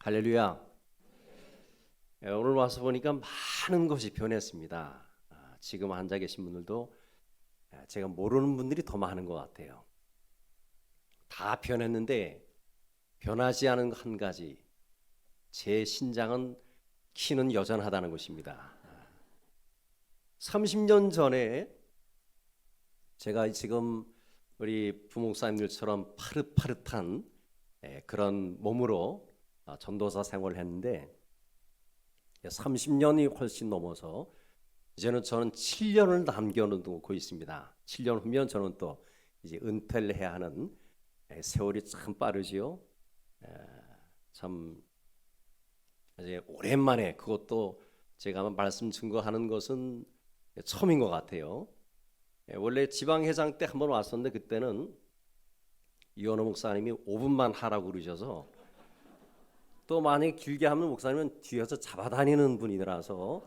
할렐루야. 오늘 와서 보니까 많은 것이 변했습니다. 지금 앉아 계신 분들도 제가 모르는 분들이 더 많은 것 같아요. 다 변했는데 변하지 않은 한 가지, 제 신장은 키는 여전하다는 것입니다. 30년 전에 제가 지금 우리 부목사님들처럼 파릇파릇한 그런 몸으로 전도사 생활을 했는데 30년이 훨씬 넘어서 이제는 저는 7년을 남겨놓고 있습니다. 7년 후면 저는 또 이제 은퇴를 해야 하는 세월이 참 빠르지요. 참 이제 오랜만에 그것도 제가 말씀 증거하는 것은 처음인 것 같아요. 원래 지방회장 때 한번 왔었는데 그때는 이원호 목사님이 5분만 하라고 그러셔서 또 만약에 길게 하면 목사님은 뒤에서 잡아다니는 분이라서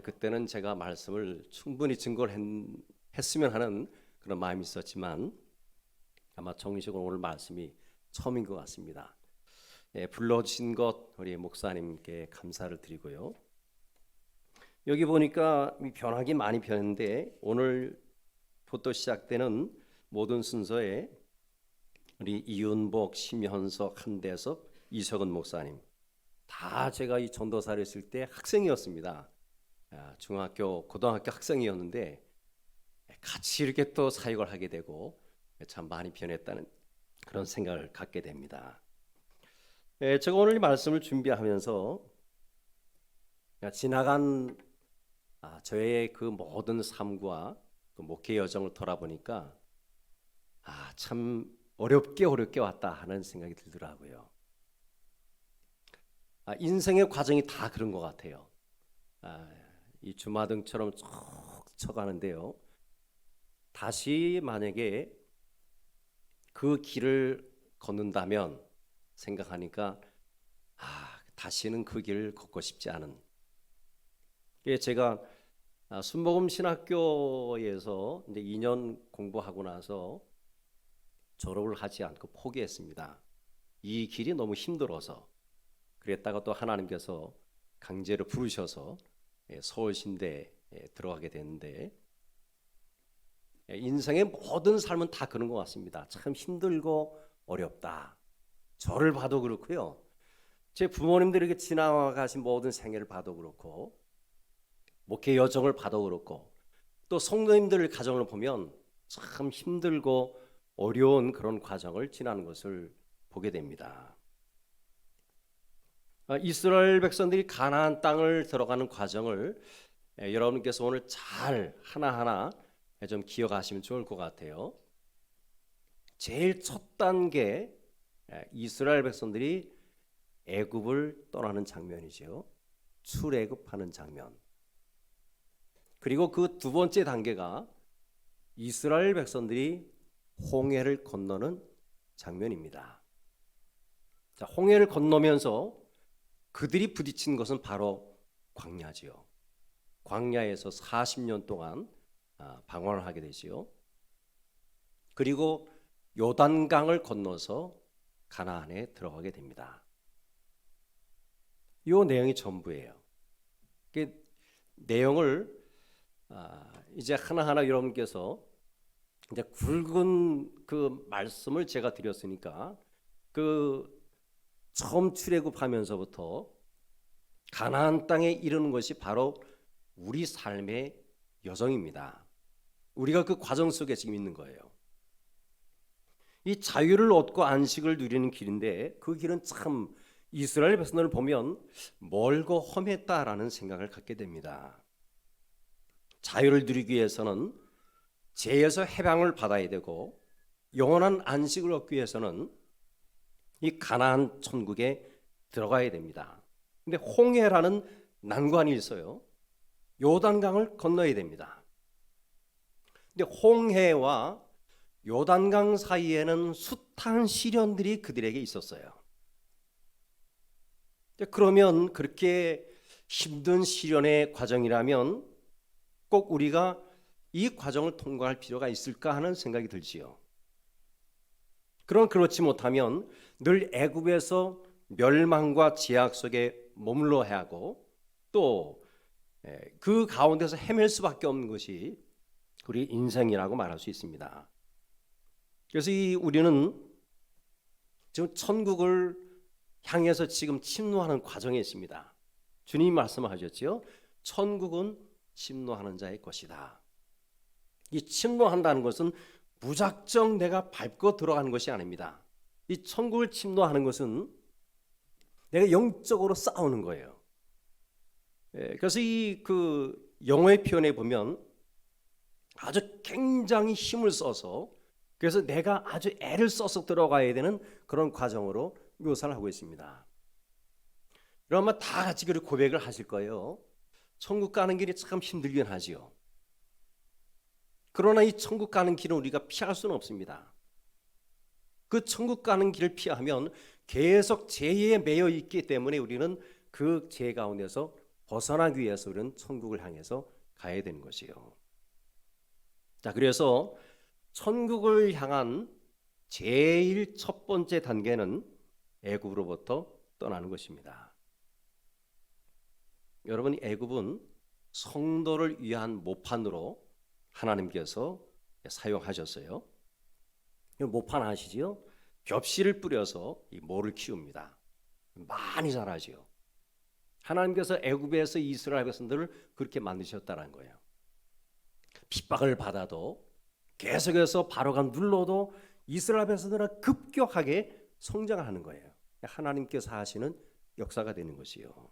그때는 제가 말씀을 충분히 증거를 했으면 하는 그런 마음이 있었지만 아마 정식으로 오늘 말씀이 처음인 것 같습니다. 불러주신 것 우리 목사님께 감사를 드리고요. 여기 보니까 변하기 많이 변했는데 오늘부터 시작되는 모든 순서에 우리 이윤복, 심현석, 한대섭, 이석은 목사님 다 제가 이 전도사를 했을 때 학생이었습니다. 중학교, 고등학교 학생이었는데 같이 이렇게 또 사역을 하게 되고 참 많이 변했다는 그런 생각을 갖게 됩니다. 제가 오늘 말씀을 준비하면서 지나간 저의 그 모든 삶과 그 목회 여정을 돌아보니까 참 어렵게 왔다 하는 생각이 들더라고요. 인생의 과정이 다 그런 것 같아요. 이 주마등처럼 쭉 쳐가는데요. 다시 만약에 그 길을 걷는다면 생각하니까 다시는 그 길을 걷고 싶지 않은. 제가 순복음 신학교에서 이제 2년 공부하고 나서 졸업을 하지 않고 포기했습니다. 이 길이 너무 힘들어서. 그랬다가 또 하나님께서 강제로 부르셔서 서울신대에 들어가게 됐는데 인생의 모든 삶은 다 그런 것 같습니다. 참 힘들고 어렵다. 저를 봐도 그렇고요. 제 부모님들에게 지나가신 모든 생애를 봐도 그렇고 목회 여정을 봐도 그렇고 또 성도님들 가정을 보면 참 힘들고 어려운 그런 과정을 지나는 것을 보게 됩니다. 이스라엘 백성들이 가나안 땅을 들어가는 과정을 여러분께서 오늘 잘 하나하나 좀 기억하시면 좋을 것 같아요. 제일 첫 단계 이스라엘 백성들이 애굽을 떠나는 장면이죠. 출애굽하는 장면. 그리고 그 두 번째 단계가 이스라엘 백성들이 홍해를 건너는 장면입니다. 자, 홍해를 건너면서 그들이 부딪힌 것은 바로 광야지요. 광야에서 40년 동안 방황을 하게 되지요. 그리고 요단강을 건너서 가나안에 들어가게 됩니다. 이 내용이 전부예요. 그 내용을 이제 하나하나 여러분께서 이제 굵은 그 말씀을 제가 드렸으니까 그 처음 출애굽하면서부터 가나안 땅에 이르는 것이 바로 우리 삶의 여정입니다. 우리가 그 과정 속에 지금 있는 거예요. 이 자유를 얻고 안식을 누리는 길인데 그 길은 참 이스라엘 백성들을 보면 멀고 험했다라는 생각을 갖게 됩니다. 자유를 누리기 위해서는 죄에서 해방을 받아야 되고 영원한 안식을 얻기 위해서는 이 가나안 천국에 들어가야 됩니다. 근데 홍해라는 난관이 있어요. 요단강을 건너야 됩니다. 근데 홍해와 요단강 사이에는 숱한 시련들이 그들에게 있었어요. 그러면 그렇게 힘든 시련의 과정이라면 꼭 우리가 이 과정을 통과할 필요가 있을까 하는 생각이 들지요. 그렇지 못하면 늘 애굽에서 멸망과 제약 속에 머물러야 하고 또 그 가운데서 헤맬 수밖에 없는 것이 우리 인생이라고 말할 수 있습니다. 그래서 우리는 지금 천국을 향해서 지금 침노하는 과정에 있습니다. 주님이 말씀하셨죠. 천국은 침노하는 자의 것이다. 이 침노한다는 것은 무작정 내가 밟고 들어가는 것이 아닙니다. 이 천국을 침노하는 것은 내가 영적으로 싸우는 거예요. 그래서 그 영어의 표현에 보면 아주 굉장히 힘을 써서 그래서 내가 아주 애를 써서 들어가야 되는 그런 과정으로 묘사를 하고 있습니다. 그러면 다 같이 그 고백을 하실 거예요. 천국 가는 길이 참 힘들긴 하지요. 그러나 이 천국 가는 길은 우리가 피할 수는 없습니다. 그 천국 가는 길을 피하면 계속 죄에 매여 있기 때문에 우리는 그 죄 가운데서 벗어나기 위해서 우리는 천국을 향해서 가야 되는 것이요. 자, 그래서 천국을 향한 제일 첫 번째 단계는 애굽으로부터 떠나는 것입니다. 여러분, 애굽은 성도를 위한 모판으로 하나님께서 사용하셨어요. 모판 아시지요? 벽실을 뿌려서 이 모를 키웁니다. 많이 자라지요. 하나님께서 애굽에서 이스라엘 백성들을 그렇게 만드셨다는 거예요. 핍박을 받아도 계속해서 바로가 눌러도 이스라엘 백성들은 급격하게 성장하는 거예요. 하나님께서 하시는 역사가 되는 것이요.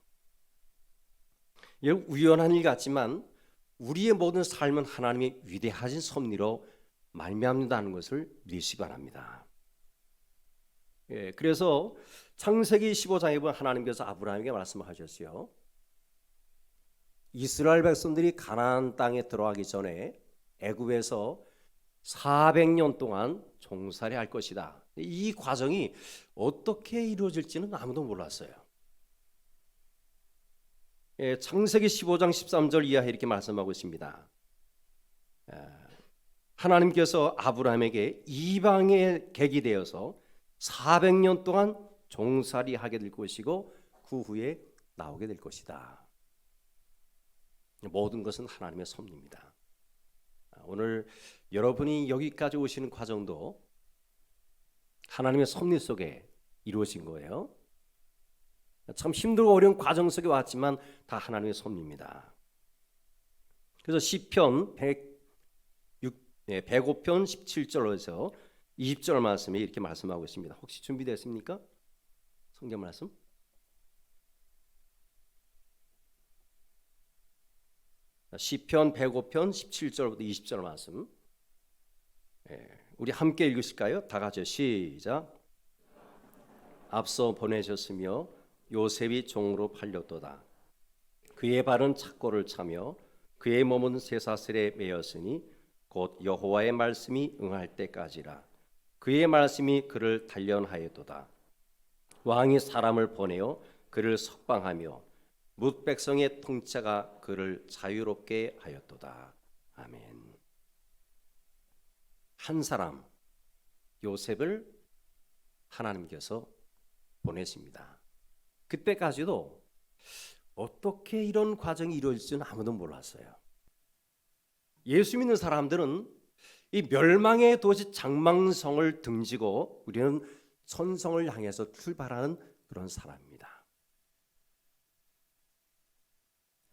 우연한 일 같지만 우리의 모든 삶은 하나님의 위대하신 섭리로 말미암는다는 것을 믿으시기 바랍니다. 그래서 창세기 15장에 보면 하나님께서 아브라함에게 말씀하셨어요. 이스라엘 백성들이 가나안 땅에 들어가기 전에 애굽에서 400년 동안 종살이 할 것이다. 이 과정이 어떻게 이루어질지는 아무도 몰랐어요. 창세기 15장 13절 이하에 이렇게 말씀하고 있습니다. 하나님께서 아브라함에게 이방의 객이 되어서 400년 동안 종살이 하게 될 것이고 그 후에 나오게 될 것이다. 모든 것은 하나님의 섭리입니다. 오늘 여러분이 여기까지 오시는 과정도 하나님의 섭리 속에 이루어진 거예요. 참 힘들고 어려운 과정 속에 왔지만 다 하나님의 섭리입니다. 그래서 시편 105편 17절에서 20절 말씀에 이렇게 말씀하고 있습니다. 혹시 준비됐습니까? 성경 말씀? 시편 105편 17절부터 20절 말씀. 우리 함께 읽으실까요? 다 같이 시작. 앞서 보내셨으며 요셉이 종으로 팔렸도다. 그의 발은 착고를 차며 그의 몸은 쇠사슬에 매였으니 곧 여호와의 말씀이 응할 때까지라. 그의 말씀이 그를 단련하였도다. 왕이 사람을 보내어 그를 석방하며 뭇 백성의 통치자가 그를 자유롭게 하였도다. 아멘. 한 사람 요셉을 하나님께서 보내십니다. 그때까지도 어떻게 이런 과정이 이루어질지는 아무도 몰랐어요. 예수 믿는 사람들은 이 멸망의 도시 장망성을 등지고 우리는 천성을 향해서 출발하는 그런 사람입니다.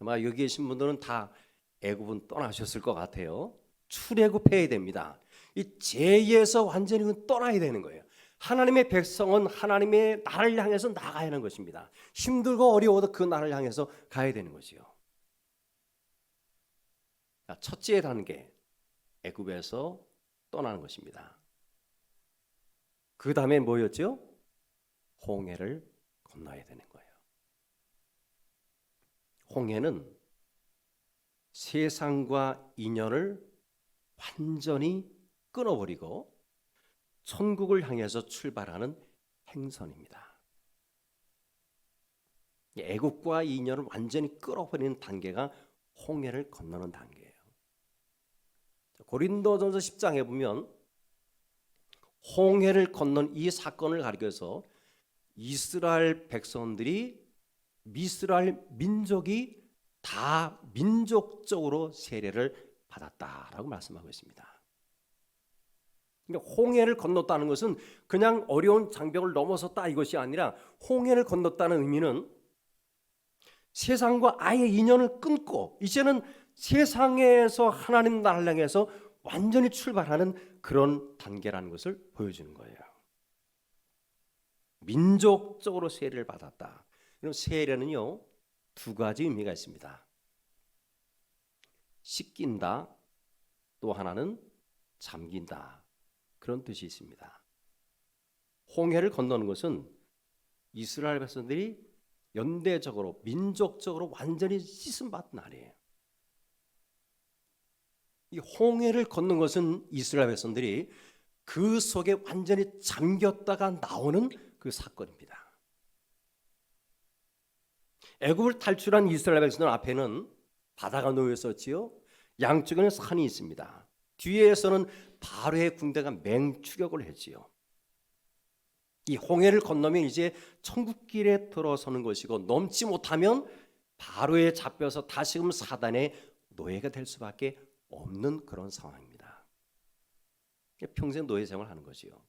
아마 여기 계신 분들은 다 애굽은 떠나셨을 것 같아요. 출애굽해야 됩니다. 이 죄에서 완전히 떠나야 되는 거예요. 하나님의 백성은 하나님의 나라를 향해서 나가야 하는 것입니다. 힘들고 어려워도 그 나라를 향해서 가야 되는 것이요. 첫째 단계, 애굽에서 떠나는 것입니다. 그 다음에 뭐였죠? 홍해를 건너야 되는 거예요. 홍해는 세상과 인연을 완전히 끊어버리고 천국을 향해서 출발하는 행선입니다. 애국과 인연을 완전히 끌어버리는 단계가 홍해를 건너는 단계예요. 고린도전서 10장에 보면 홍해를 건넌 이 사건을 가리켜서 이스라엘 백성들이 이스라엘 민족이 다 민족적으로 세례를 받았다라고 말씀하고 있습니다. 그러니까 홍해를 건넜다는 것은 그냥 어려운 장벽을 넘어섰다 이것이 아니라 홍해를 건넜다는 의미는 세상과 아예 인연을 끊고 이제는 세상에서 하나님 나라를 향해서 완전히 출발하는 그런 단계라는 것을 보여주는 거예요. 민족적으로 세례를 받았다. 그럼 세례는요, 두 가지 의미가 있습니다. 씻긴다, 또 하나는 잠긴다. 그런 뜻이 있습니다. 홍해를 건너는 것은 이스라엘 백성들이 연대적으로 민족적으로 완전히 씻음 받은 날이에요. 이 홍해를 걷는 것은 이스라엘 백성들이 그 속에 완전히 잠겼다가 나오는 그 사건입니다. 애굽을 탈출한 이스라엘 백성들 앞에는 바다가 놓여 있었지요. 양쪽에는 산이 있습니다. 뒤에서는 바로의 군대가 맹추격을 했지요. 이 홍해를 건너면 이제 천국길에 들어서는 것이고 넘지 못하면 바로에 잡혀서 다시금 사단의 노예가 될 수밖에 없는 그런 상황입니다. 평생 노예 생활하는 거지요.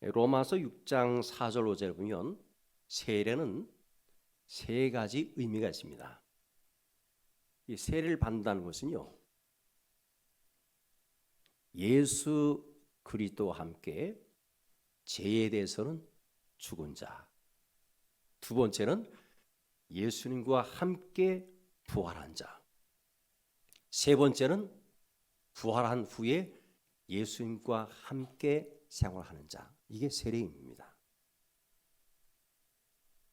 로마서 6장 4절 5절을 보면 세례는 세 가지 의미가 있습니다. 이 세례를 받는다는 것은요, 예수 그리스도와 함께 죄에 대해서는 죽은 자, 두 번째는 예수님과 함께 부활한 자, 세 번째는 부활한 후에 예수님과 함께 생활하는 자. 이게 세례입니다.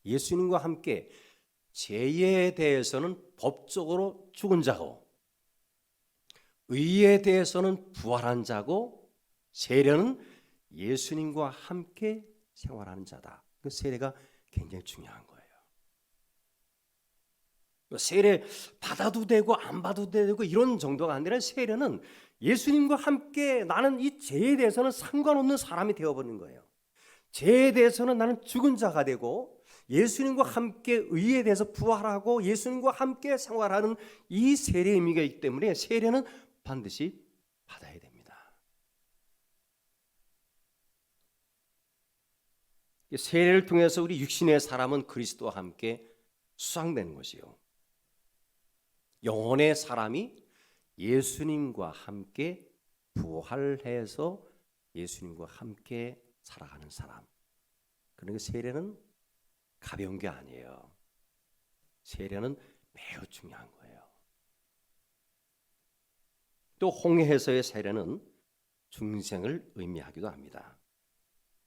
예수님과 함께 죄에 대해서는 법적으로 죽은 자고 의에 대해서는 부활한 자고 세례는 예수님과 함께 생활하는 자다. 그 세례가 굉장히 중요한 거예요. 세례 받아도 되고 안 받아도 되고 이런 정도가 아니라 세례는 예수님과 함께 나는 이 죄에 대해서는 상관없는 사람이 되어버리는 거예요. 죄에 대해서는 나는 죽은 자가 되고 예수님과 함께 의에 대해서 부활하고 예수님과 함께 생활하는 이 세례의 의미가 있기 때문에 세례는 반드시 받아야 됩니다. 세례를 통해서 우리 육신의 사람은 그리스도와 함께 수상되는 것이요, 영혼의 사람이 예수님과 함께 부활해서 예수님과 함께 살아가는 사람. 그러니까 세례는 가벼운 게 아니에요. 세례는 매우 중요한 거예요. 또 홍해에서의 세례는 중생을 의미하기도 합니다.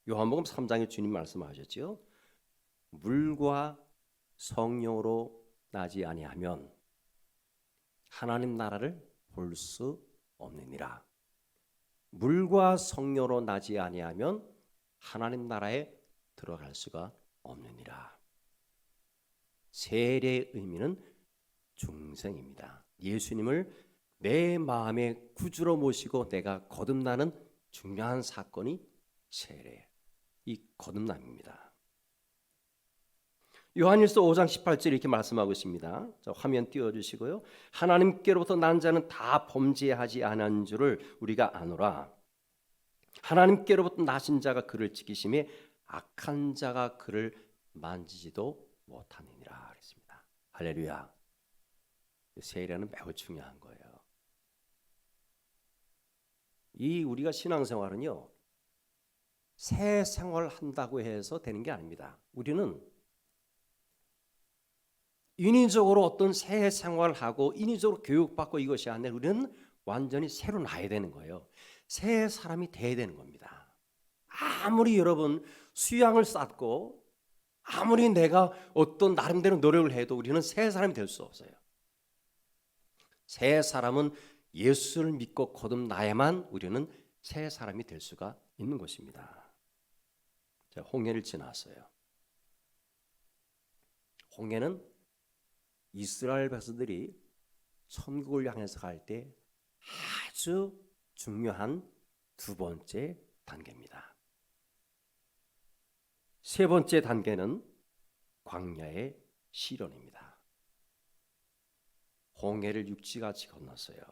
요한복음 3장에 주님 말씀하셨죠. 물과 성령으로 나지 아니하면 하나님 나라를 볼 수 없느니라. 물과 성령으로 나지 아니하면 하나님 나라에 들어갈 수가 없느니라. 세례의 의미는 중생입니다. 예수님을 내 마음의 구주로 모시고 내가 거듭나는 중요한 사건이 세례, 이 거듭남입니다. 요한일서 5장 18절 이렇게 말씀하고 있습니다. 화면 띄워주시고요. 하나님께로부터 난 자는 다 범죄하지 않은 줄을 우리가 아노라. 하나님께로부터 나신 자가 그를 지키심에 악한 자가 그를 만지지도 못하느니라 그랬습니다. 할렐루야. 세례는 매우 중요한 거예요. 이 우리가 신앙생활은요, 새 생활 한다고 해서 되는 게 아닙니다. 우리는 인위적으로 어떤 새 생활하고 인위적으로 교육받고 이것이 아니라 우리는 완전히 새로 나야 되는 거예요. 새 사람이 돼야 되는 겁니다. 아무리 여러분 수양을 쌓고 아무리 내가 어떤 나름대로 노력을 해도 우리는 새 사람이 될 수 없어요. 새 사람은 예수를 믿고 거듭나야만 우리는 새 사람이 될 수가 있는 것입니다. 자, 홍해를 지났어요. 홍해는 이스라엘 백성들이 천국을 향해서 갈 때 아주 중요한 두 번째 단계입니다. 세 번째 단계는 광야의 시련입니다. 홍해를 육지같이 건넜어요.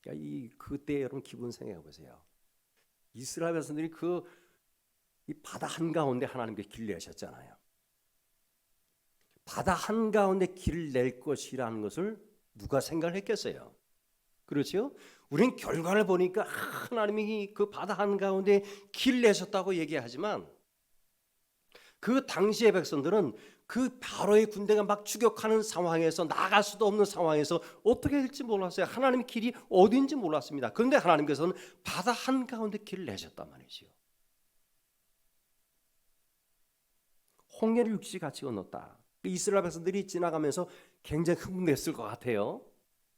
그러니까 그때 여러분 기분 생각해 보세요. 이스라엘 백성들이 이 바다 한가운데 하나님께 길 내셨잖아요. 바다 한가운데 길을 낼 것이라는 것을 누가 생각을 했겠어요? 그렇죠? 우린 결과를 보니까 하나님이 그 바다 한가운데 길 내셨다고 얘기하지만 그 당시의 백성들은 그 바로의 군대가 막 추격하는 상황에서 나갈 수도 없는 상황에서 어떻게 될지 몰랐어요. 하나님의 길이 어딘지 몰랐습니다. 그런데 하나님께서는 바다 한가운데 길을 내셨단 말이죠. 홍해를 육지같이 건넜다. 이스라엘 백성들이 지나가면서 굉장히 흥분했을 것 같아요.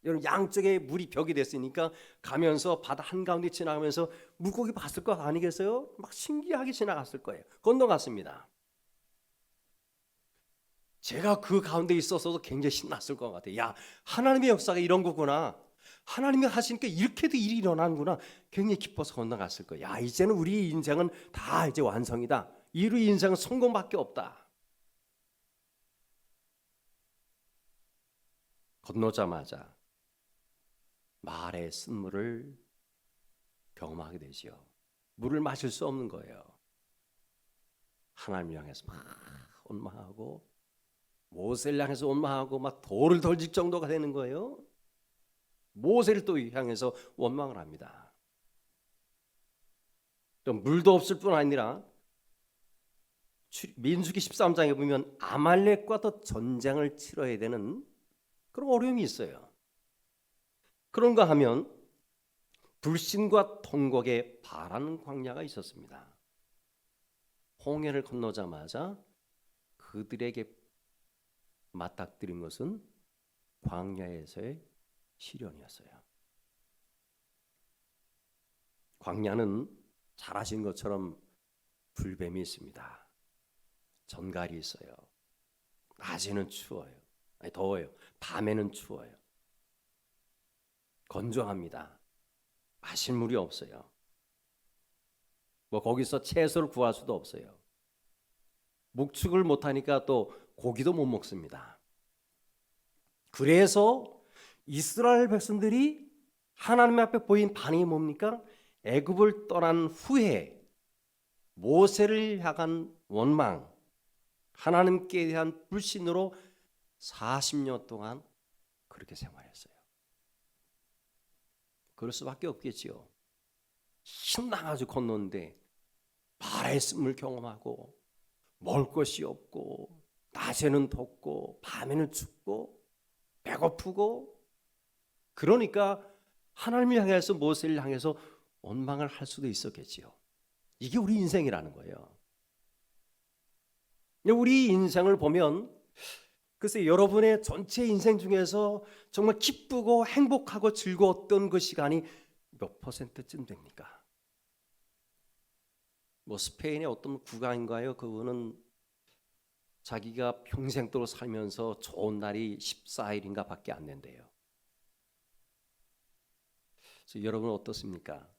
여러분 양쪽에 물이 벽이 됐으니까 가면서 바다 한가운데 지나가면서 물고기 봤을 거 아니겠어요? 막 신기하게 지나갔을 거예요. 건너갔습니다. 제가 그 가운데 있었어도 굉장히 신났을 것 같아요. 야, 하나님의 역사가 이런 거구나. 하나님이 하시니까 이렇게도 일이 일어나는구나. 굉장히 기뻐서 건너갔을 거예요. 야, 이제는 우리 인생은 다 이제 완성이다. 우리 인생은 성공밖에 없다. 건너자마자 말의 쓴물을 경험하게 되죠. 물을 마실 수 없는 거예요. 하나님을 향해서 막 원망하고 모세를 향해서 원망하고 막 돌을 던질 정도가 되는 거예요. 모세를 또 향해서 원망을 합니다. 또 물도 없을 뿐 아니라 민수기 13장에 보면 아말렉과도 전쟁을 치러야 되는 그런 어려움이 있어요. 그런가 하면 불신과 통곡의 바라는 광야가 있었습니다. 홍해를 건너자마자 그들에게 맞닥뜨린 것은 광야에서의 시련이었어요. 광야는 잘 아신 것처럼 불뱀이 있습니다. 전갈이 있어요. 낮에는 추워요. 더워요. 밤에는 추워요. 건조합니다. 마실 물이 없어요. 거기서 채소를 구할 수도 없어요. 목축을 못하니까 또 고기도 못 먹습니다. 그래서 이스라엘 백성들이 하나님 앞에 보인 반응이 뭡니까? 애굽을 떠난 후에 모세를 향한 원망, 하나님께 대한 불신으로 40년 동안 그렇게 생활했어요. 그럴 수밖에 없겠지요. 신나가지고 건너는데 바다의 쓴물 경험하고 먹을 것이 없고 낮에는 덥고 밤에는 춥고 배고프고 그러니까 하나님을 향해서 모세를 향해서 원망을 할 수도 있었겠지요. 이게 우리 인생이라는 거예요. 우리 인생을 보면 글쎄 여러분의 전체 인생 중에서 정말 기쁘고 행복하고 즐거웠던 그 시간이 몇 %쯤 됩니까? 스페인의 어떤 국가인가요? 그분은 자기가 평생도록 살면서 좋은 날이 14일인가 밖에 안 된대요. 그래서 여러분은 어떻습니까?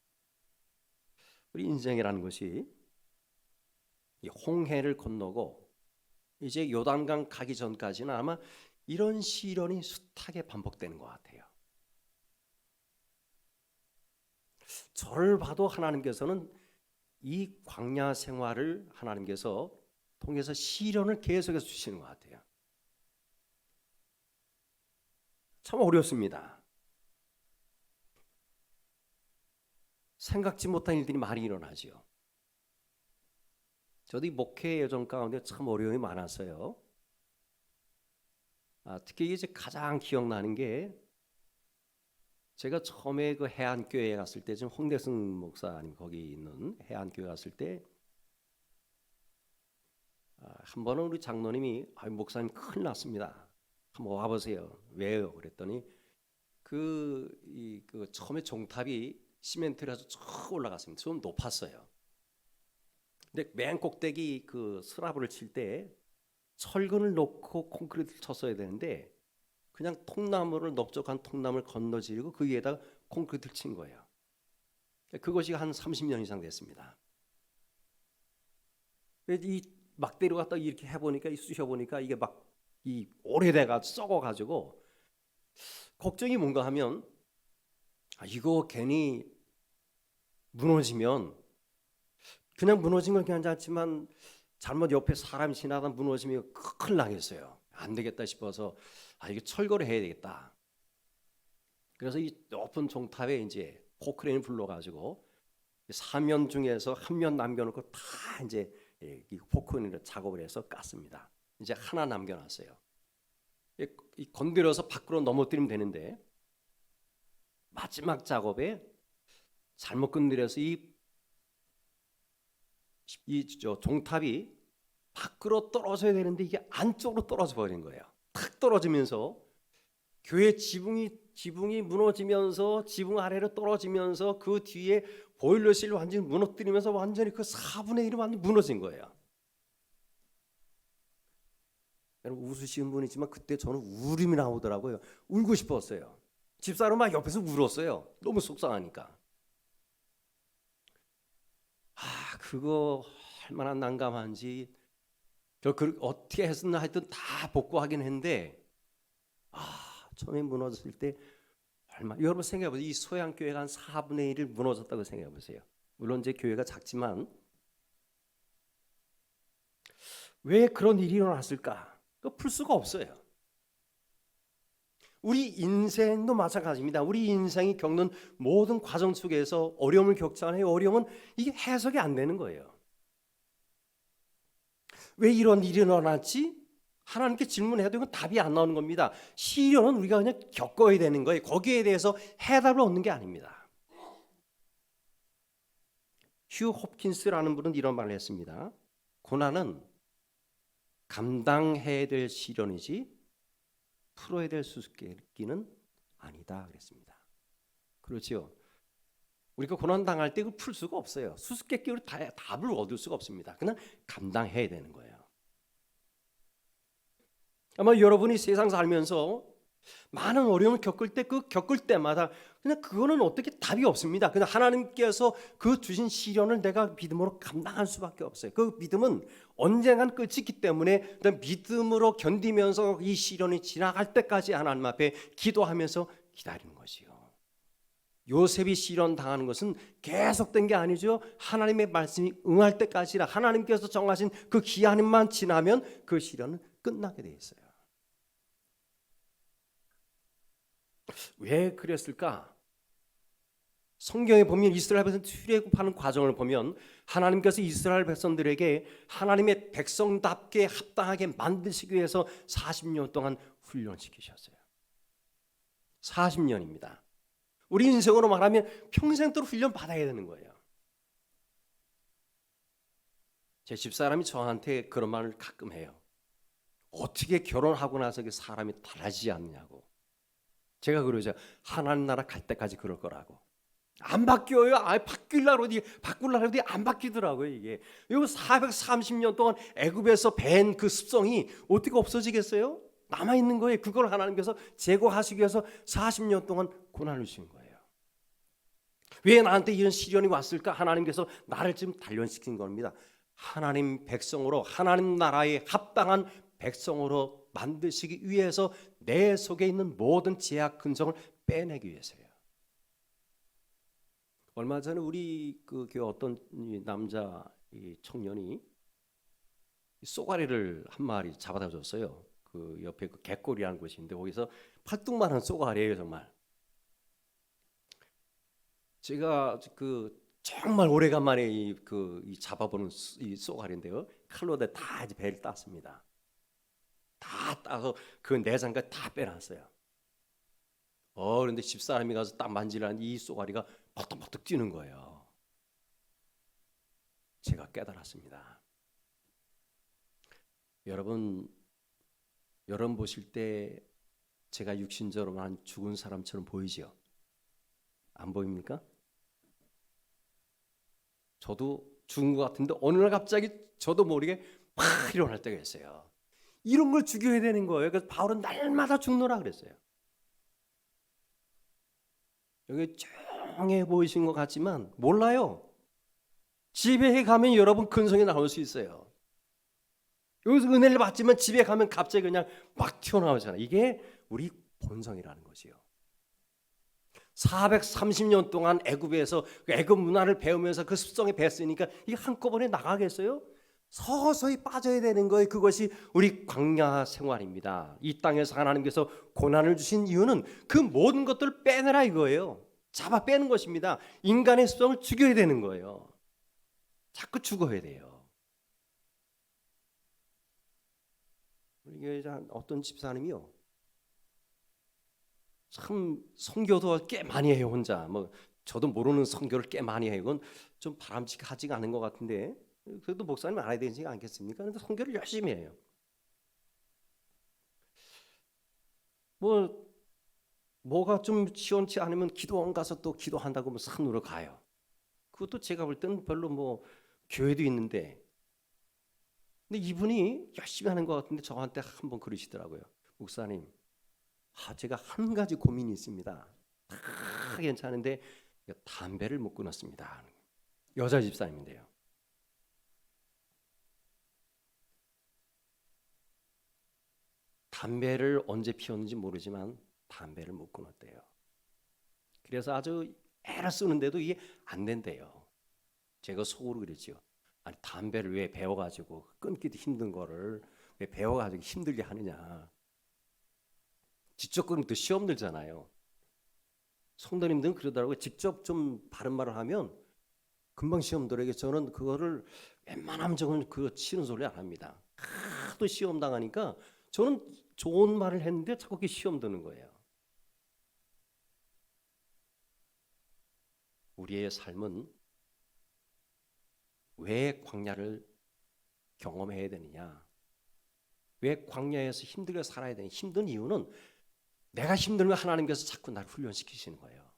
우리 인생이라는 것이 이 홍해를 건너고 이제 요단강 가기 전까지는 아마 이런 시련이 숱하게 반복되는 것 같아요. 저를 봐도 하나님께서는 이 광야 생활을 하나님께서 통해서 시련을 계속해서 주시는 것 같아요. 참 어렵습니다. 생각지 못한 일들이 많이 일어나죠. 저도 이 목회 여정 가운데 참 어려움이 많았어요. 특히 이제 가장 기억나는 게 제가 처음에 그 해안교회에 갔을 때 지금 홍대승 목사님 거기 있는 해안교회 갔을 때 한 번은 우리 장로님이 목사님 큰일 났습니다. 한번 와보세요. 왜요? 그랬더니 그 처음에 종탑이 시멘트라서 쭉 올라갔습니다. 좀 높았어요. 근데 맨 꼭대기 그 스라브를 칠 때 철근을 놓고 콘크리트를 쳤어야 되는데 그냥 통나무를 넓적한 통나무를 건너지르고 그 위에다가 콘크리트를 친 거예요. 그것이 한 30년 이상 됐습니다. 이 막대로 갖다 이렇게 해보니까 쑤셔보니까 이게 막 이 오래돼가 썩어가지고 걱정이 뭔가 하면 이거 괜히 무너지면 그냥 무너진 건 괜찮지만 잘못 옆에 사람이 지나다 무너지면 큰일 나겠어요. 안 되겠다 싶어서 이게 철거를 해야 되겠다. 그래서 이 높은 종탑에 이제 포크레인을 불러가지고 4면 중에서 한 면 남겨놓고 다 이제 이 포크레인으로 작업을 해서 깠습니다. 이제 하나 남겨놨어요. 이 건드려서 밖으로 넘어뜨리면 되는데 마지막 작업에 잘못 건드려서 저 종탑이 밖으로 떨어져야 되는데 이게 안쪽으로 떨어져 버린 거예요. 탁 떨어지면서 교회 지붕이 무너지면서 지붕 아래로 떨어지면서 그 뒤에 보일러실을 완전히 무너뜨리면서 완전히 그 4분의 1이 완전히 무너진 거예요. 여러분 웃으시는 분이지만 그때 저는 울음이 나오더라고요. 울고 싶었어요. 집사람 막 옆에서 울었어요. 너무 속상하니까. 그거 얼마나 난감한지 어떻게 했었나 하여튼 다 복구하긴 했는데 처음에 무너졌을 때 여러분 생각해보세요. 이 소양교회가 한 4분의 1을 무너졌다고 생각해보세요. 물론 제 교회가 작지만 왜 그런 일이 일어났을까? 그거 풀 수가 없어요. 우리 인생도 마찬가지입니다. 우리 인생이 겪는 모든 과정 속에서 어려움을 겪잖아요. 어려움은 이게 해석이 안 되는 거예요. 왜 이런 일이 일어났지? 하나님께 질문해도 이건 답이 안 나오는 겁니다. 시련은 우리가 그냥 겪어야 되는 거예요. 거기에 대해서 해답을 얻는 게 아닙니다. 휴 홉킨스라는 분은 이런 말을 했습니다. 고난은 감당해야 될 시련이지 풀어야 될 수수께끼는 아니다 그랬습니다. 그렇죠. 우리가 고난 당할 때 그걸 풀 수가 없어요. 수수께끼로 답을 얻을 수가 없습니다. 그냥 감당해야 되는 거예요. 아마 여러분이 세상 살면서 많은 어려움을 겪을 때 그 겪을 때마다 그냥 그거는 어떻게 답이 없습니다. 그냥 하나님께서 그 주신 시련을 내가 믿음으로 감당할 수밖에 없어요. 그 믿음은 언젠간 끝이 있기 때문에 믿음으로 견디면서 이 시련이 지나갈 때까지 하나님 앞에 기도하면서 기다리는 것이요. 요셉이 시련 당하는 것은 계속된 게 아니죠. 하나님의 말씀이 응할 때까지라 하나님께서 정하신 그 기한만 지나면 그 시련은 끝나게 돼 있어요. 왜 그랬을까? 성경에 보면 이스라엘 백성 출애굽하는 과정을 보면 하나님께서 이스라엘 백성들에게 하나님의 백성답게 합당하게 만드시기 위해서 40년 동안 훈련시키셨어요. 40년입니다. 우리 인생으로 말하면 평생도록 훈련 받아야 되는 거예요. 제 집사람이 저한테 그런 말을 가끔 해요. 어떻게 결혼하고 나서 사람이 달라지지 않느냐고. 제가 그러죠. 하나님 나라 갈 때까지 그럴 거라고. 안 바뀌어요. 바꾸려고 하더니 안 바뀌더라고요. 이게 430년 동안 애굽에서 밴 그 습성이 어떻게 없어지겠어요? 남아 있는 거예요. 그걸 하나님께서 제거하시기 위해서 40년 동안 고난을 주신 거예요. 왜 나한테 이런 시련이 왔을까? 하나님께서 나를 지금 단련시킨 겁니다. 하나님 백성으로 하나님 나라에 합당한 백성으로 만드시기 위해서 내 속에 있는 모든 죄악 근성을 빼내기 위해서요. 얼마 전에 우리 그 교회 어떤 남자 청년이 쏘가리를 한 마리 잡아다 줬어요. 그 옆에 그 갯골이라는 곳인데 거기서 팔뚝만한 쏘가리예요, 정말. 제가 정말 오래간만에 이 잡아보는 이 쏘가리인데요. 칼로 다 이제 배를 땄습니다. 다 따서 그 내장까지 다 빼놨어요. 그런데 집사람이 가서 딱 만지려는 이 쏘가리가 버떡버떡 뛰는 거예요. 제가 깨달았습니다. 여러분 보실 때 제가 육신적으로만 죽은 사람처럼 보이죠? 안 보입니까? 저도 죽은 것 같은데 어느 날 갑자기 저도 모르게 막 일어날 때가 있어요. 이런 걸 죽여야 되는 거예요. 그래서 바울은 날마다 죽노라 그랬어요. 여기 조용해 보이신 것 같지만 몰라요. 집에 가면 여러분 근성이 나올 수 있어요. 여기서 은혜를 받지만 집에 가면 갑자기 그냥 막 튀어나오잖아요. 이게 우리 본성이라는 거지요. 430년 동안 애굽에서 애굽 문화를 배우면서 그 습성에 뱄으니까 이게 한꺼번에 나가겠어요? 서서히 빠져야 되는 거예요. 그것이 우리 광야 생활입니다. 이 땅에서 하나님께서 고난을 주신 이유는 그 모든 것들을 빼내라 이거예요. 잡아 빼는 것입니다. 인간의 습성을 죽여야 되는 거예요. 자꾸 죽어야 돼요. 우리 교회 어떤 집사님이요, 참 선교도 꽤 많이 해요. 혼자 뭐 저도 모르는 선교를 꽤 많이 해요. 이건 좀 바람직하지가 않은 것 같은데 그래도 목사님 알아야 되지 않겠습니까? 그런데 선교를 열심히 해요. 뭐가 좀 시원치 않으면 기도원 가서 또 기도한다고 뭐 산으로 가요. 그것도 제가 볼 때는 별로 뭐 교회도 있는데, 근데 이분이 열심히 하는 것 같은데 저한테 한번 그러시더라고요. 목사님, 제가 한 가지 고민이 있습니다. 다 괜찮은데 담배를 못 끊었습니다. 여자 집사님인데요. 담배를 언제 피웠는지 모르지만 담배를 못 끊었대요. 그래서 아주 애를 쓰는데도 이게 안 된대요. 제가 속으로 그랬죠. 아니 담배를 왜 배워가지고 끊기도 힘든 거를 왜 배워가지고 힘들게 하느냐. 직접 끊으면 또 시험 들잖아요. 성도님들은 그러더라고요. 직접 좀 바른 말을 하면 금방 시험 들어요. 저는 그거를 웬만하면 저는 그거 치는 소리 안 합니다. 하도 시험 당하니까 저는 좋은 말을 했는데 자꾸 그렇게 시험 드는 거예요. 우리의 삶은 왜 광야를 경험해야 되느냐? 왜 광야에서 힘들게 살아야 되느냐? 힘든 이유는 내가 힘들면 하나님께서 자꾸 나를 훈련시키시는 거예요.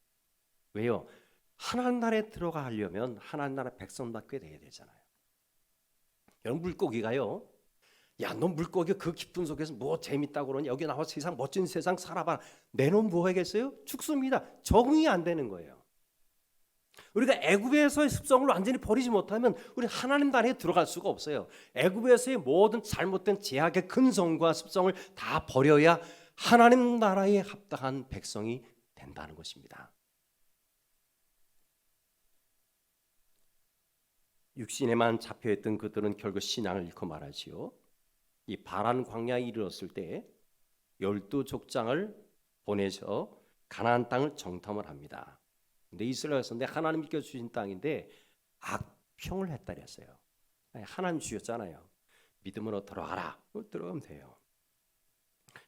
왜요? 하나님 나라에 들어가려면 하나님 나라 백성답게 돼야 되잖아요. 여러분, 물고기가요, 야, 너 물고기 그 깊은 속에서 뭐 재밌다고 그러니 여기 나와 세상 멋진 세상 살아봐. 내놓으면 뭐 하겠어요? 죽습니다. 적응이 안 되는 거예요. 우리가 애굽에서의 습성을 완전히 버리지 못하면 우리 하나님 나라에 들어갈 수가 없어요. 애굽에서의 모든 잘못된 제약의 근성과 습성을 다 버려야 하나님 나라에 합당한 백성이 된다는 것입니다. 육신에만 잡혀있던 그들은 결국 신앙을 잃고 말하지요. 이 바란 광야에 이르렀을 때 12족장을 보내서 가나안 땅을 정탐을 합니다. 근데 이스라엘 백성들 하나님께서 주신 땅인데 악평을 했다 그랬어요. 하나님 주셨잖아요. 믿음으로 들어가라. 들어가면 돼요.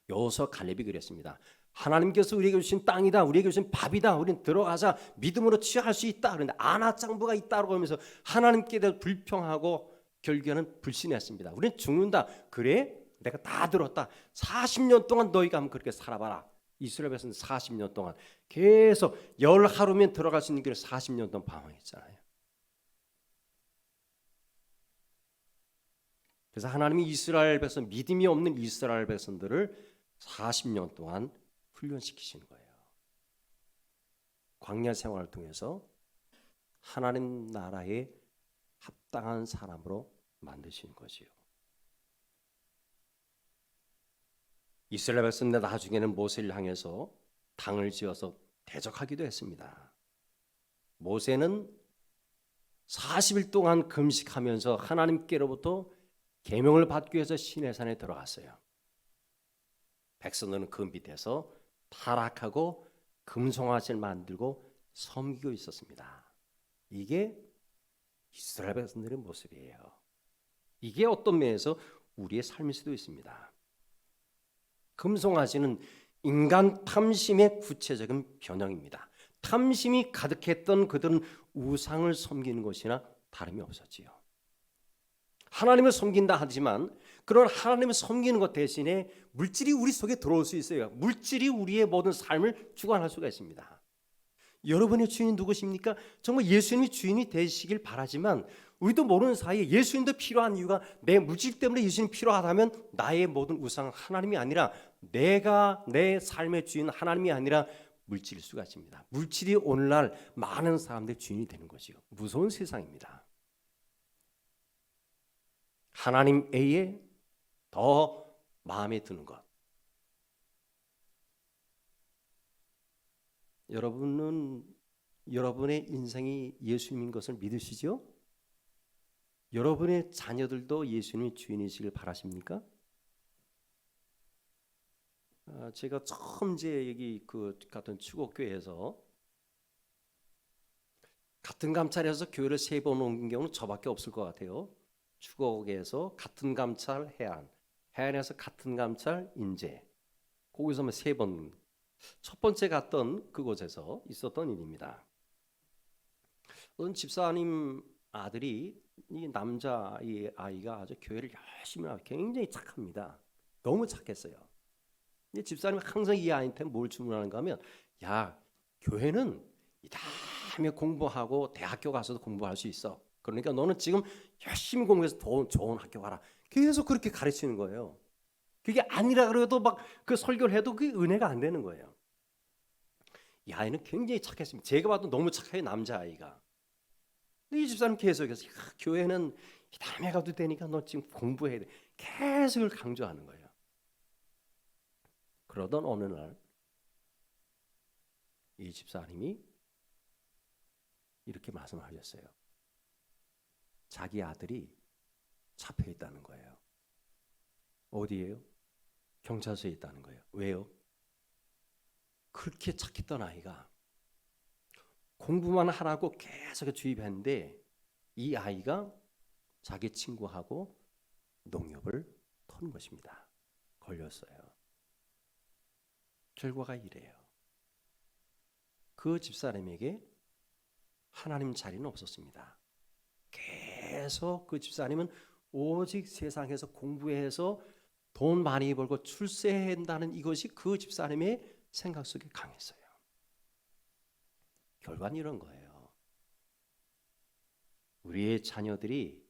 여호수아 갈렙이 그랬습니다. 하나님께서 우리에게 주신 땅이다. 우리에게 주신 밥이다. 우리는 들어가자. 믿음으로 취할 수 있다. 그런데 안하장부가 있다고 하면서 하나님께 대해 불평하고 결국에는 불신했습니다. 우리는 죽는다. 그래? 내가 다 들었다. 40년 동안 너희가 한번 그렇게 살아봐라. 이스라엘 백성은 40년 동안 계속 열 하루면 들어갈 수 있는 길을 40년 동안 방황했잖아요. 그래서 하나님이 이스라엘 백성, 믿음이 없는 이스라엘 백성들을 40년 동안 훈련시키시는 거예요. 광야 생활을 통해서 하나님 나라에 합당한 사람으로 만드시는 거지요. 이스라엘 백성들 나중에는 모세를 향해서 당을 지어서 대적하기도 했습니다. 모세는 40일 동안 금식하면서 하나님께로부터 계명을 받기 위해서 시내산에 들어갔어요. 백성들은 그 밑에서 타락하고 금송아지를 만들고 섬기고 있었습니다. 이게 이스라엘 백성들의 모습이에요. 이게 어떤 면에서 우리의 삶일 수도 있습니다. 금송아지는 인간 탐심의 구체적인 변형입니다. 탐심이 가득했던 그들은 우상을 섬기는 것이나 다름이 없었지요. 하나님을 섬긴다 하지만 그런 하나님을 섬기는 것 대신에 물질이 우리 속에 들어올 수 있어요. 물질이 우리의 모든 삶을 주관할 수가 있습니다. 여러분의 주인이 누구십니까? 정말 예수님이 주인이 되시길 바라지만 우리도 모르는 사이에 예수님도 필요한 이유가 내 물질 때문에 예수님이 필요하다면 나의 모든 우상은 하나님이 아니라 내가 내 삶의 주인 하나님이 아니라 물질일 수가 있습니다. 물질이 오늘날 많은 사람들의 주인이 되는 것이요. 무서운 세상입니다. 하나님 외에 더 마음에 드는 것. 여러분은 여러분의 인생이 예수님인 것을 믿으시죠? 여러분의 자녀들도 예수님의 주인이시길 바라십니까? 제가 처음 이제 여기 같은 추곡교회에서 같은 감찰에서 교회를 3번 옮긴 경우는 저밖에 없을 것 같아요. 추곡에서 같은 감찰 해안, 해안에서 같은 감찰 인제, 거기서 3번. 첫 번째 갔던 그곳에서 있었던 일입니다. 어떤 집사님 아들이, 이 남자 이 아이가 아주 교회를 열심히 하고 굉장히 착합니다. 너무 착했어요. 근데 집사님이 항상 이 아이한테 뭘 주문하는가 하면, 야, 교회는 이 다음에 공부하고 대학교 가서도 공부할 수 있어. 그러니까 너는 지금 열심히 공부해서 더 좋은 학교 가라. 계속 그렇게 가르치는 거예요. 그게 아니라 그래도 막 그 설교를 해도 그게 은혜가 안 되는 거예요. 이 아이는 굉장히 착했습니다. 제가 봐도 너무 착해요, 남자아이가. 근데 이 집사님 계속해서, 교회는 이 다음에 가도 되니까 너 지금 공부해야 돼. 계속 강조하는 거예요. 그러던 어느 날 이 집사님이 이렇게 말씀하셨어요. 자기 아들이 잡혀 있다는 거예요. 어디예요? 경찰서에 있다는 거예요. 왜요? 그렇게 착했던 아이가 공부만 하라고 계속 주입했는데 이 아이가 자기 친구하고 농협을 턴 것입니다. 걸렸어요. 결과가 이래요. 그 집사님에게 하나님 자리는 없었습니다. 계속 그 집사님은 오직 세상에서 공부해서 돈 많이 벌고 출세한다는 이것이 그 집사님의 생각 속에 강했어요. 결과는 이런 거예요. 우리의 자녀들이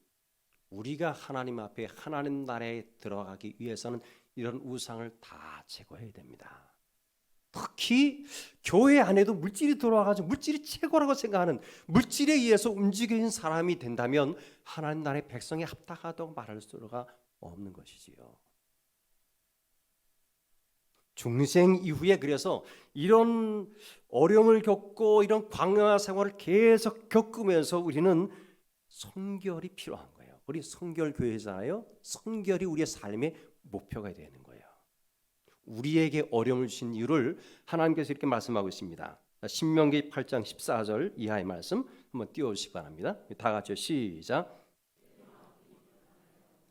우리가 하나님 앞에 하나님 나라에 들어가기 위해서는 이런 우상을 다 제거해야 됩니다. 특히 교회 안에도 물질이 들어와가지고 물질이 최고라고 생각하는, 물질에 의해서 움직이는 사람이 된다면 하나님 나라의 백성에 합당하다고 말할 수가 없는 것이지요. 중생 이후에 그래서 이런 어려움을 겪고 이런 광야 생활을 계속 겪으면서 우리는 성결이 필요한 거예요. 우리 성결교회잖아요. 성결이 우리의 삶의 목표가 되는 거예요. 우리에게 어려움을 주신 이유를 하나님께서 이렇게 말씀하고 있습니다. 신명기 8장 14절 이하의 말씀 한번 띄워주시기 바랍니다. 다 같이 시작.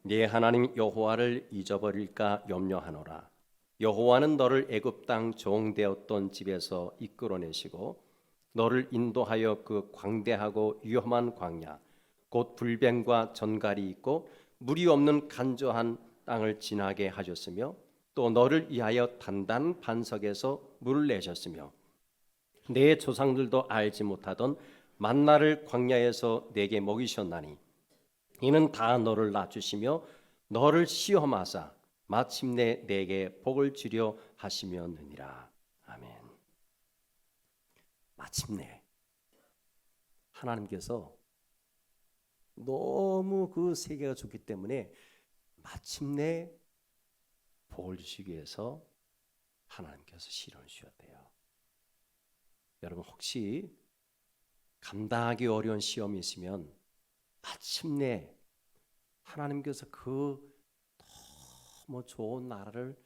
네 하나님 여호와를 잊어버릴까 염려하노라. 여호와는 너를 애굽 땅 종되었던 집에서 이끌어내시고 너를 인도하여 그 광대하고 위험한 광야 곧 불뱀과 전갈이 있고 물이 없는 간조한 땅을 지나게 하셨으며 또 너를 위하여 단단 반석에서 물을 내셨으며 내 조상들도 알지 못하던 만나를 광야에서 내게 먹이셨나니 이는 다 너를 낮추시며 너를 시험하사 마침내 내게 복을 주려 하시며느니라. 아멘. 마침내 하나님께서 너무 그 세계가 좋기 때문에 마침내 복을 주시기 위해서 하나님께서 시련을 주셨대요. 여러분 혹시 감당하기 어려운 시험이 있으면 마침내 하나님께서 그 너무 좋은 나라를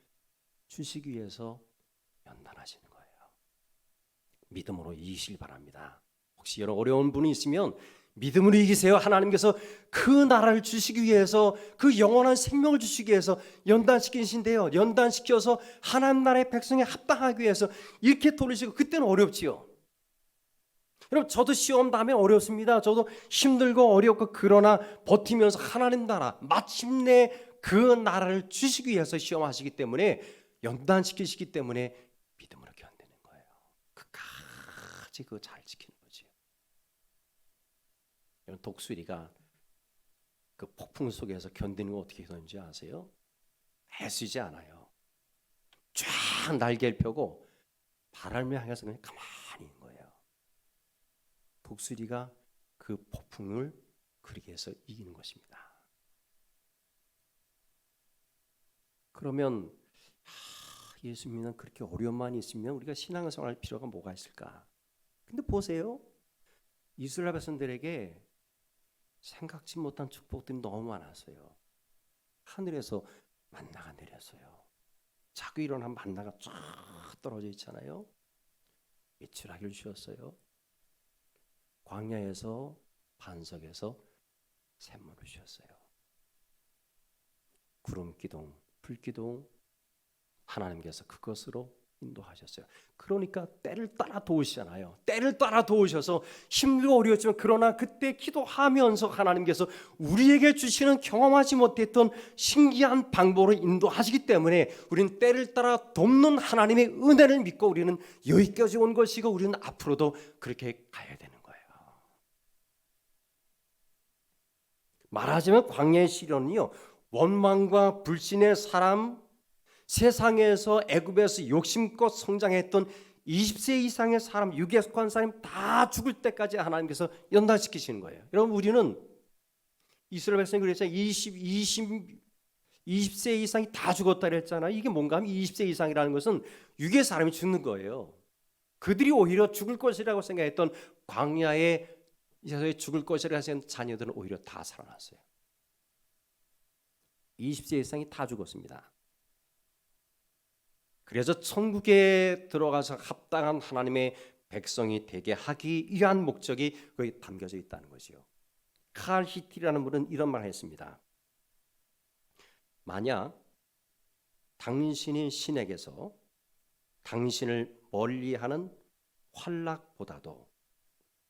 주시기 위해서 연단하시는 거예요. 믿음으로 이기시길 바랍니다. 혹시 여러 어려운 분이 있으면 믿음으로 이기세요. 하나님께서 그 나라를 주시기 위해서 그 영원한 생명을 주시기 위해서 연단시키신데요. 연단시켜서 하나님 나라의 백성에 합당하기 위해서 이렇게 돌리시고 그때는 어렵지요. 여러분 저도 시험 다음에 어렵습니다. 저도 힘들고 어렵고 그러나 버티면서 하나님 나라 마침내 그 나라를 주시기 위해서 시험하시기 때문에 연단시키시기 때문에 믿음으로 견디는 거예요. 끝까지 그거 잘 지키는 거지. 여러분 독수리가 그 폭풍 속에서 견디는 거 어떻게 되는지 아세요? 애쓰지 않아요. 쫙 날개를 펴고 바람을 향해서 그냥 가만히 있는 거예요. 독수리가 그 폭풍을 그렇게 해서 이기는 것입니다. 그러면 예수 믿는 그렇게 어려움만 있으면 우리가 신앙생활 할 필요가 뭐가 있을까? 근데 보세요. 이스라엘 백성들에게 생각지 못한 축복들이 너무 많았어요. 하늘에서 만나가 내렸어요. 자고 일어나면 만나가 쫙 떨어져 있잖아요. 메추라기를 주었어요. 광야에서 반석에서 샘물을 주었어요. 구름 기둥, 불 기둥 하나님께서 그것으로 인도하셨어요. 그러니까 때를 따라 도우시잖아요. 때를 따라 도우셔서 힘들고 어려웠지만 그러나 그때 기도하면서 하나님께서 우리에게 주시는 경험하지 못했던 신기한 방법으로 인도하시기 때문에 우리는 때를 따라 돕는 하나님의 은혜를 믿고 우리는 여기까지 온 것이고 우리는 앞으로도 그렇게 가야 되는 거예요. 말하자면 광야의 시련은요, 원망과 불신의 사람, 세상에서 애굽에서 욕심껏 성장했던 20세 이상의 사람, 육에 속한 사람 다 죽을 때까지 하나님께서 연단시키시는 거예요. 여러분, 우리는 이스라엘 백성이 그랬잖아요. 20세 이상이 다 죽었다 그랬잖아요. 이게 뭔가 하면 20세 이상이라는 것은 육의 사람이 죽는 거예요. 그들이 오히려 죽을 것이라고 생각했던 광야에 죽을 것이라고 생각했던 자녀들은 오히려 다 살아났어요. 20세 이상이 다 죽었습니다. 그래서 천국에 들어가서 합당한 하나님의 백성이 되게 하기 위한 목적이 거기 담겨져 있다는 것이요. 칼 히티라는 분은 이런 말을 했습니다. 만약 당신이 신에게서 당신을 멀리하는 환락보다도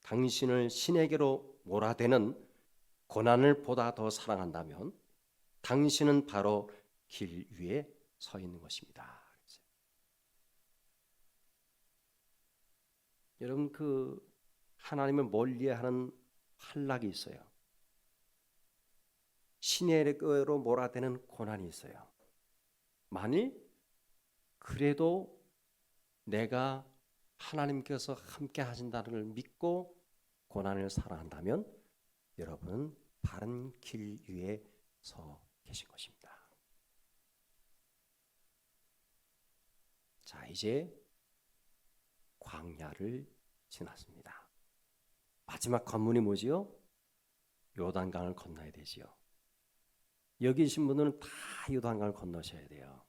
당신을 신에게로 몰아대는 고난을 보다 더 사랑한다면 당신은 바로 길 위에 서 있는 것입니다. 여러분, 그 하나님을 멀리하는 환락이 있어요. 신에게로 몰아대는 고난이 있어요. 만일 그래도 내가 하나님께서 함께 하신다는 걸 믿고 고난을 사랑한다면 여러분은 바른 길 위에 서 계신 것입니다. 자, 이제 광야를 지났습니다. 마지막 관문이 뭐지요? 요단강을 건너야 되지요. 여기 계신 분들은 다 요단강을 건너셔야 돼요.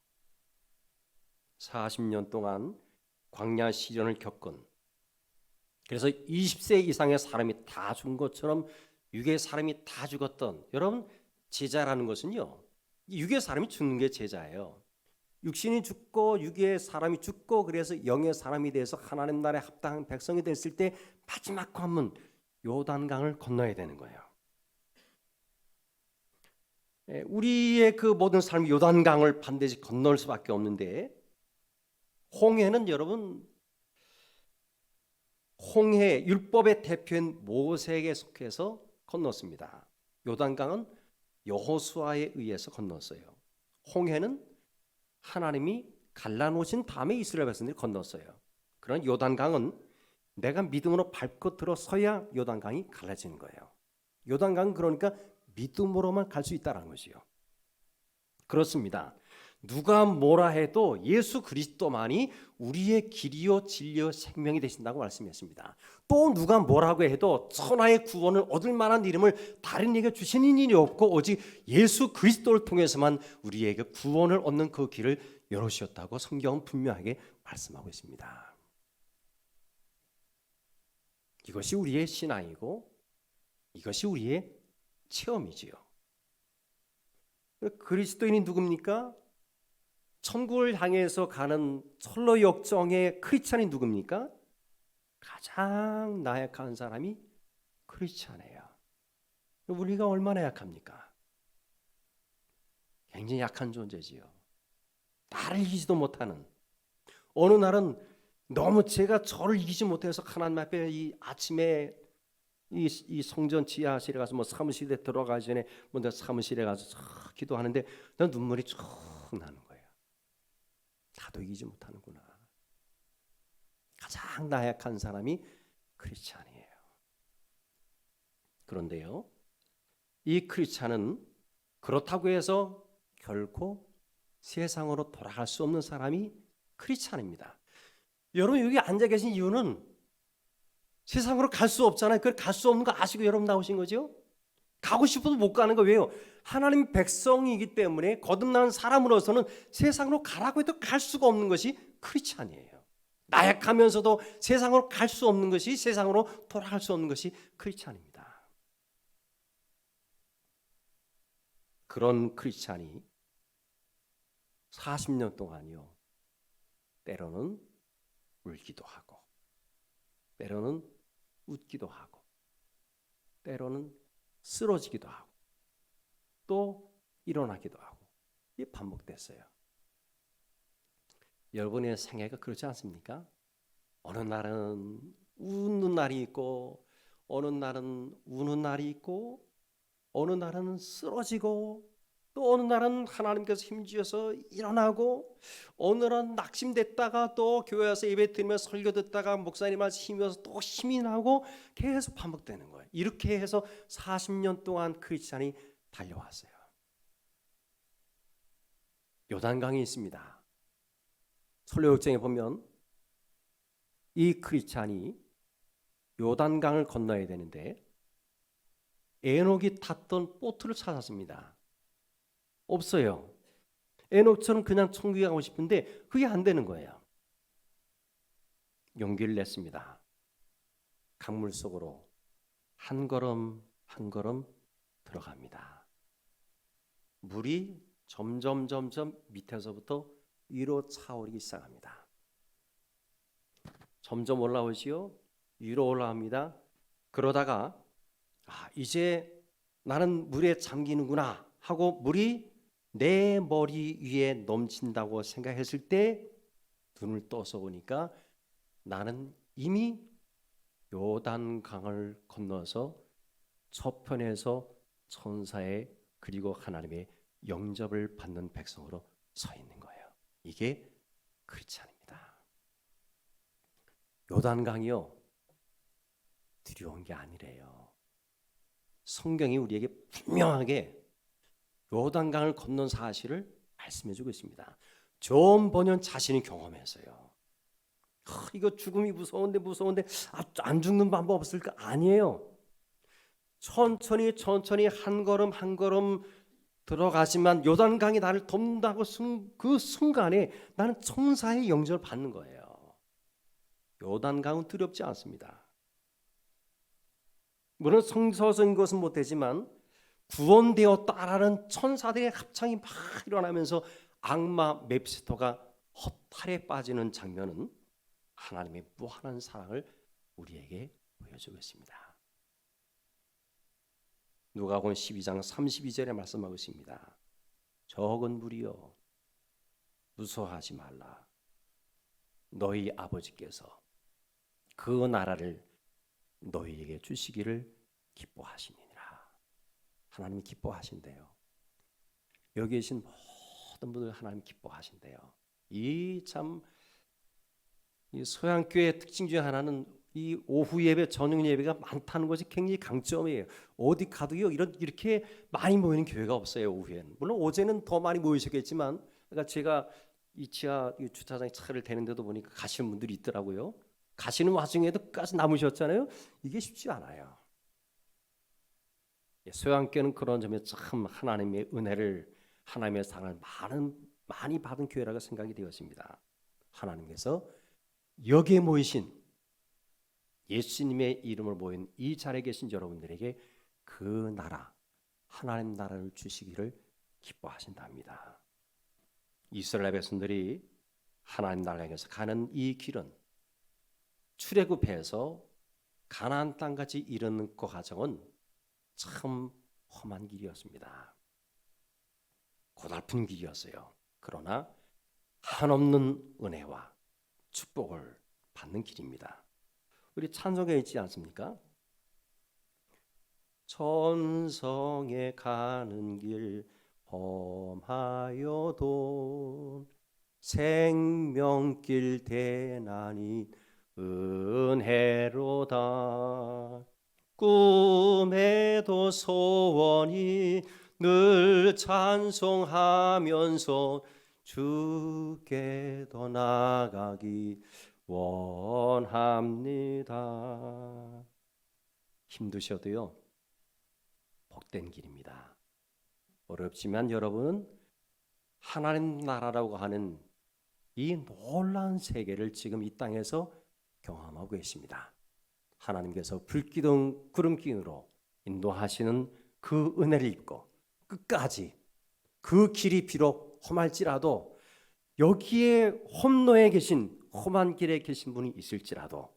40년 동안 광야 시련을 겪은, 그래서 20세 이상의 사람이 다 죽은 것처럼 육의 사람이 다 죽었던, 여러분, 제자라는 것은요, 육의 사람이 죽는 게 제자예요. 육신이 죽고 육의 사람이 죽고 그래서 영의 사람이 돼서 하나님 나라에 합당한 백성이 됐을 때 마지막 관문 요단강을 건너야 되는 거예요. 우리의 그 모든 삶이 요단강을 반드시 건널 수밖에 없는데, 홍해는 여러분, 홍해 율법의 대표인 모세에게 속해서 건넜습니다. 요단강은 여호수아에 의해서 건넜어요. 홍해는 하나님이 갈라놓으신 다음에 이스라엘 백성들이 건넜어요. 그런 요단강은 내가 믿음으로 밟고 들어서야 요단강이 갈라지는 거예요. 요단강은 그러니까 믿음으로만 갈 수 있다는 것이요. 그렇습니다. 누가 뭐라 해도 예수 그리스도만이 우리의 길이요 진리요 생명이 되신다고 말씀했습니다. 또 누가 뭐라고 해도 천하의 구원을 얻을 만한 이름을 다른 이에게 주시는 일이 없고 오직 예수 그리스도를 통해서만 우리에게 구원을 얻는 그 길을 열어주셨다고 성경은 분명하게 말씀하고 있습니다. 이것이 우리의 신앙이고 이것이 우리의 체험이지요. 그리스도인이 누굽니까? 천국을 향해서 가는 철로 역정의 크리스찬이 누굽니까? 가장 나약한 사람이 크리스찬이에요. 우리가 얼마나 약합니까? 굉장히 약한 존재지요. 나를 이기지도 못하는, 어느 날은 너무 제가 저를 이기지 못해서 하나님 앞에 이 아침에 이 성전 지하실에 가서 뭐 사무실에 들어가기 전에 먼저 사무실에 가서 기도하는데 난 눈물이 쭉 나는 거예요. 나도 이기지 못하는구나. 가장 나약한 사람이 크리스찬이에요. 그런데요, 이 크리스찬은 그렇다고 해서 결코 세상으로 돌아갈 수 없는 사람이 크리스찬입니다. 여러분 여기 앉아 계신 이유는 세상으로 갈 수 없잖아요. 그 갈 수 없는 거 아시고 여러분 나오신 거죠? 가고 싶어도 못 가는 거 왜요? 하나님 백성이기 때문에 거듭난 사람으로서는 세상으로 가라고 해도 갈 수가 없는 것이 크리스찬이에요. 나약하면서도 세상으로 갈 수 없는 것이, 세상으로 돌아갈 수 없는 것이 크리스찬입니다. 그런 크리스찬이 40년 동안요, 때로는 울기도 하고, 때로는 웃기도 하고, 때로는 쓰러지기도 하고, 또 일어나기도 하고, 이게 반복됐어요. 여러분의 생애가 그렇지 않습니까? 어느 날은 웃는 날이 있고, 어느 날은 우는 날이 있고, 어느 날은 쓰러지고, 또 어느 날은 하나님께서 힘주셔서 일어나고, 어느 날은 낙심됐다가 또 교회 와서 예배 드리며 설교 듣다가 목사님 말씀 힘이어서 또 힘이 나고, 계속 반복되는 거예요. 이렇게 해서 40년 동안 크리스찬이 달려왔어요. 요단강이 있습니다. 설교역정에 보면 이 크리스찬이 요단강을 건너야 되는데 에녹이 탔던 보트를 찾았습니다. 없어요. 에녹처럼 그냥 천국에 가고 싶은데 그게 안 되는 거예요. 용기를 냈습니다. 강물 속으로 한 걸음 한 걸음 들어갑니다. 물이 점점 밑에서부터 위로 차오르기 시작합니다. 점점 올라오지요. 위로 올라갑니다. 그러다가 이제 나는 물에 잠기는구나 하고 물이 내 머리 위에 넘친다고 생각했을 때 눈을 떠서 보니까 나는 이미 요단강을 건너서 저편에서 천사의 그리고 하나님의 영접을 받는 백성으로 서 있는 거예요. 이게 크리스찬입니다. 요단강이요, 두려운 게 아니래요. 성경이 우리에게 분명하게 요단강을 건넌 사실을 말씀해주고 있습니다. 존 버년 자신이 경험했어요. 이거 죽음이 무서운데 안 죽는 방법 없을까? 아니에요. 천천히 한 걸음 한 걸음 들어가지만 요단강이 나를 돕는다고 그 순간에 나는 천사의 영접을 받는 거예요. 요단강은 두렵지 않습니다. 물론 성서적인 것은 못되지만 구원되었다라는 천사들의 합창이 막 일어나면서 악마 맵시토가 허탈에 빠지는 장면은 하나님의 무한한 사랑을 우리에게 보여주고 있습니다. 누가복음 12장 32절에 말씀하고 있습니다. 적은 무리여 무서워하지 말라. 너희 아버지께서 그 나라를 너희에게 주시기를 기뻐하시니라. 하나님이 기뻐하신대요. 여기 계신 모든 분들 하나님 기뻐하신대요. 이 서양교회 특징 중에 하나는 이 오후 예배, 저녁 예배가 많다는 것이 굉장히 강점이에요. 어디 가도요 이렇게 많이 모이는 교회가 없어요. 오후에는. 물론 어제는 더 많이 모이셨겠지만, 그러니까 제가 이 지하 이 주차장에 차를 대는데도 보니까 가시는 분들이 있더라고요. 가시는 와중에도 끝까지 남으셨잖아요. 이게 쉽지 않아요. 서양교회는 그런 점에 참 하나님의 은혜를, 하나님의 사랑을 많이 받은 교회라고 생각이 되었습니다. 하나님께서 여기에 모이신 예수님의 이름을 모인 이 자리에 계신 여러분들에게 그 나라, 하나님 나라를 주시기를 기뻐하신답니다. 이스라엘 백성들이 하나님 나라에 가는 이 길은 출애굽해서 가나안 땅까지 이르는 그 과정은 참 험한 길이었습니다. 고달픈 길이었어요. 그러나 한없는 은혜와 축복을 받는 길입니다. 우리 찬송에 있지 않습니까? 천성에 가는 길 험하여도 생명길 대난이 은혜로다. 꿈에도 소원이 늘 찬송하면서 주께 더 나아가기 원합니다. 힘드셔도요, 복된 길입니다. 어렵지만 여러분은 하나님 나라라고 하는 이 놀라운 세계를 지금 이 땅에서 경험하고 계십니다. 하나님께서 불기둥 구름기둥으로 인도하시는 그 은혜를 입고 끝까지 그 길이 비록 험할지라도 여기에 험로에 계신 험한 길에 계신 분이 있을지라도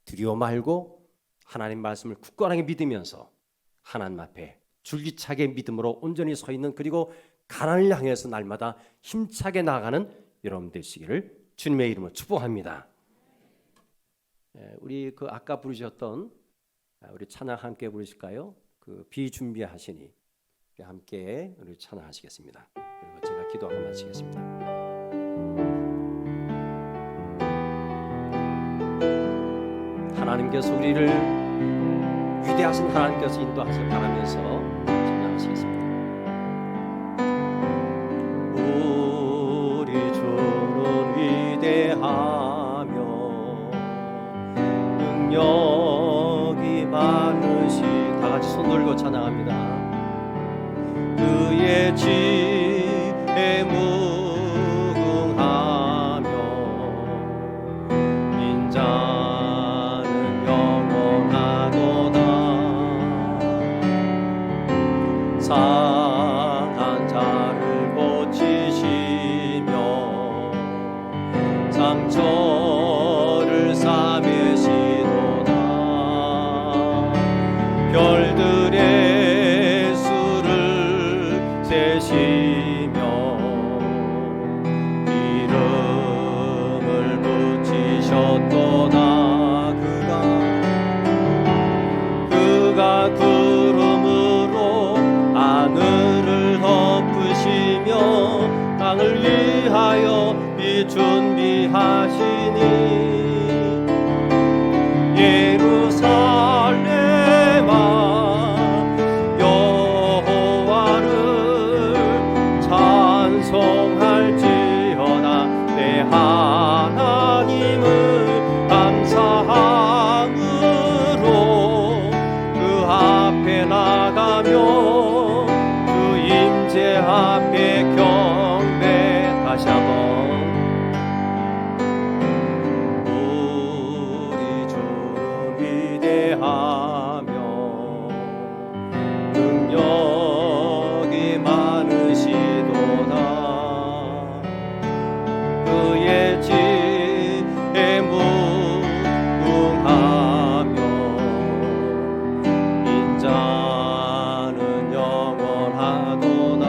두려워 말고 하나님 말씀을 굳건하게 믿으면서 하나님 앞에 줄기차게 믿음으로 온전히 서 있는, 그리고 가난을 향해서 날마다 힘차게 나아가는 여러분 되시기를 주님의 이름으로 축복합니다. 우리 그 아까 부르셨던 우리 찬양 함께 부르실까요? 그 비준비하시니 함께 우리 찬양하시겠습니다. 그리고 제가 기도하고 마치겠습니다. 하나님께서 우리를 위대하신 하나님께서 인도하시길 바라면서 찬양하시겠습니다. 우리 주는 위대하며 능력이 많으시, 다 같이 손 들고 찬양합니다. 그의 지혜 무궁하며 인자는 영원하도다. 상한 자를 고치시며 상처를 싸매시도다. 별들의 수를 세시며 이름을 붙이셨도다. 그가 구름으로 하늘을 덮으시며 땅을 위하여 빛 준비하시니 예루살렘아 여호와를 찬송할지어다. 내 하나님을 감사함으로 그 앞에 나가며 그 임재 앞에 경배. 다시 한번 우리 주는 위대하며 능력이 많으시도다. 그의 지혜 무궁하며 인자는 영원하도다.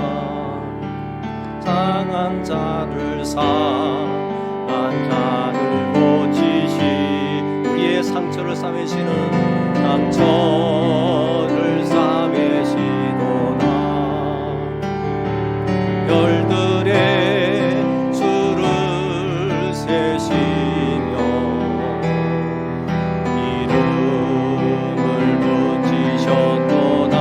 상한 자를 상한 자를 고치시, 우리의 상처를 싸매시는 상처를 싸매시도다. 별들의 수를 세시며 이름을 붙이셨도다.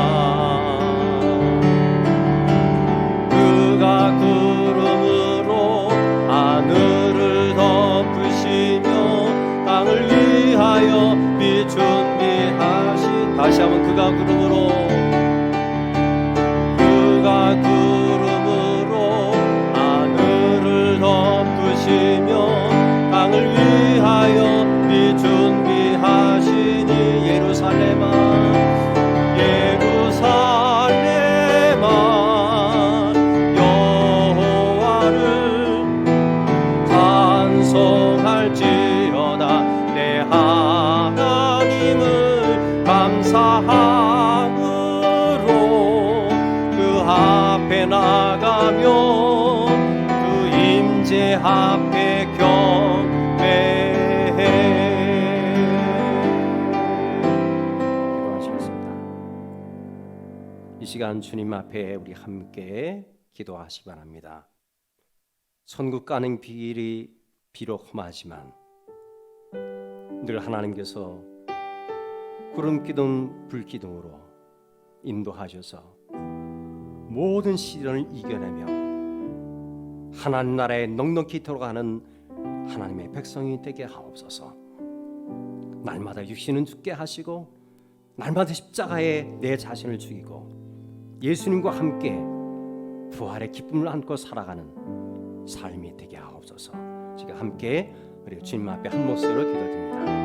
그가 구름으로 하늘을 덮으시며 땅을 위하여 빛 준비하시. 다시 한번 그가 구름으로 하늘을 덮으시며 땅을 위하여 빛 준비하시니 예루살렘아 여호와를 찬송할지어다. 내 하나님을 감사함으로 그 앞에 나가며 그 임재 앞에 경배해. 기도하시겠습니다. 이 시간 주님 앞에 우리 함께 기도하시기 바랍니다. 천국 가는 길이 비록 험하지만 늘 하나님께서 구름기둥 불기둥으로 인도하셔서 모든 시련을 이겨내며 하나님 나라에 넉넉히 들어가는 하나님의 백성이 되게 하옵소서. 날마다 육신은 죽게 하시고 날마다 십자가에 내 자신을 죽이고 예수님과 함께 부활의 기쁨을 안고 살아가는 삶이 되게 하옵소서. 지금 함께 우리 주님 앞에 한 목소리로 기도드립니다.